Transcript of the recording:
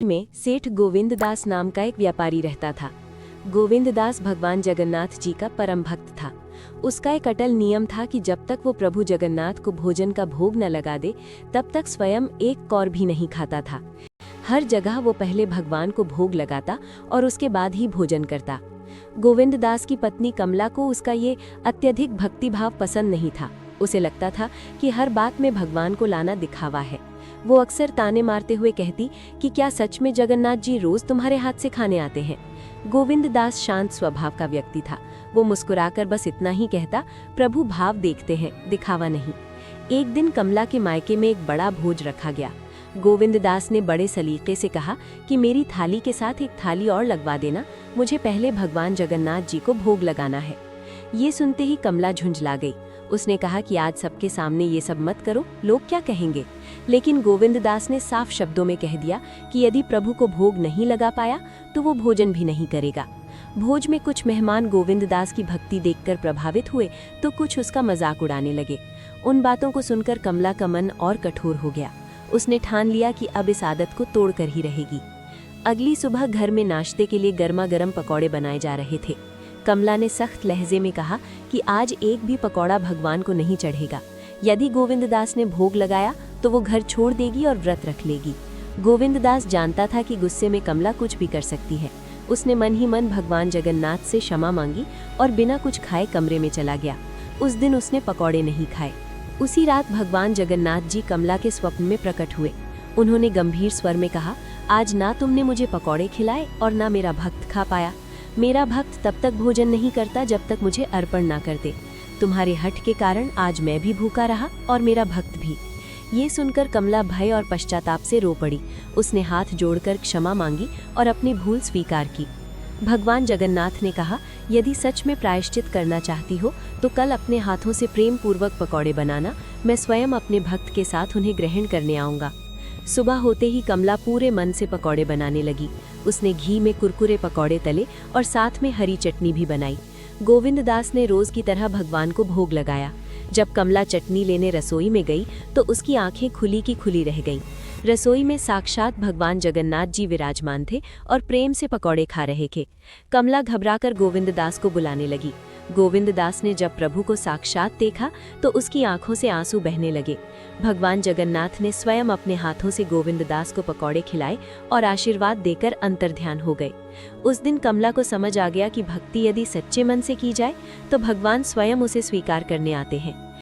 में सेठ गोविंद दास नाम का एक व्यापारी रहता था। गोविंद दास भगवान जगन्नाथ जी का परम भक्त था। उसका एक अटल नियम था कि जब तक वो प्रभु जगन्नाथ को भोजन का भोग न लगा दे तब तक स्वयं एक कौर भी नहीं खाता था। हर जगह वो पहले भगवान को भोग लगाता और उसके बाद ही भोजन करता। गोविंद दास की पत्नी कमला को उसका ये अत्यधिक भक्तिभाव पसंद नहीं था। उसे लगता था कि हर बात में भगवान को लाना दिखावा है। वो अक्सर ताने मारते हुए कहती कि क्या सच में जगन्नाथ जी रोज तुम्हारे हाथ से खाने आते हैं। गोविंद दास शांत स्वभाव का व्यक्ति था। वो मुस्कुराकर बस इतना ही कहता, प्रभु भाव देखते हैं, दिखावा नहीं। एक दिन कमला के मायके में एक बड़ा भोज रखा गया। गोविंद दास ने बड़े सलीके से कहा कि मेरी थाली के साथ एक थाली और लगवा देना, मुझे पहले भगवान जगन्नाथ जी को भोग लगाना है। ये सुनते ही कमला झुंझला गई। उसने कहा कि आज सबके सामने ये सब मत करो, लोग क्या कहेंगे। लेकिन गोविंद दास ने साफ शब्दों में कह दिया कि यदि प्रभु को भोग नहीं लगा पाया तो वो भोजन भी नहीं करेगा। भोज में कुछ मेहमान गोविंद दास की भक्ति देखकर प्रभावित हुए तो कुछ उसका मजाक उड़ाने लगे। उन बातों को सुनकर कमला का मन और कठोर हो गया। उसने ठान लिया कि अब इस आदत को तोड़कर ही रहेगी। अगली सुबह घर में नाश्ते के लिए गर्मा गर्म पकौड़े बनाए जा रहे थे। कमला ने सख्त लहजे में कहा कि आज एक भी पकौड़ा भगवान को नहीं चढ़ेगा। यदि गोविंद दास ने भोग लगाया तो वो घर छोड़ देगी और व्रत रख लेगी। गोविंद दास जानता था कि गुस्से में कमला कुछ भी कर सकती है। उसने मन ही मन भगवान जगन्नाथ से क्षमा मांगी और बिना कुछ खाए कमरे में चला गया। उस दिन उसने पकौड़े नहीं खाए। उसी रात भगवान जगन्नाथ जी कमला के स्वप्न में प्रकट हुए। उन्होंने गंभीर स्वर में कहा, आज ना तुमने मुझे पकौड़े खिलाए और ना मेरा भक्त खा पाया। मेरा भक्त तब तक भोजन नहीं करता जब तक मुझे अर्पण ना कर दे। तुम्हारे हठ के कारण आज मैं भी भूखा रहा और मेरा भक्त भी। ये सुनकर कमला भय और पश्चाताप से रो पड़ी। उसने हाथ जोड़कर क्षमा मांगी और अपनी भूल स्वीकार की। भगवान जगन्नाथ ने कहा, यदि सच में प्रायश्चित करना चाहती हो तो कल अपने हाथों से प्रेम पूर्वक पकौड़े बनाना। मैं स्वयं अपने भक्त के साथ उन्हें ग्रहण करने आऊँगा। सुबह होते ही कमला पूरे मन से पकौड़े बनाने लगी। उसने घी में कुरकुरे पकौड़े तले और साथ में हरी चटनी भी बनाई। गोविंद दास ने रोज की तरह भगवान को भोग लगाया। जब कमला चटनी लेने रसोई में गई तो उसकी आंखें खुली की खुली रह गईं। रसोई में साक्षात भगवान जगन्नाथ जी विराजमान थे और प्रेम से पकौड़े खा रहे थे। कमला घबराकर गोविंद दास को बुलाने लगी। गोविंद दास ने जब प्रभु को साक्षात देखा तो उसकी आंखों से आंसू बहने लगे। भगवान जगन्नाथ ने स्वयं अपने हाथों से गोविंद दास को पकौड़े खिलाए और आशीर्वाद देकर अंतर्ध्यान हो गए। उस दिन कमला को समझ आ गया कि भक्ति यदि सच्चे मन से की जाए तो भगवान स्वयं उसे स्वीकार करने आते हैं।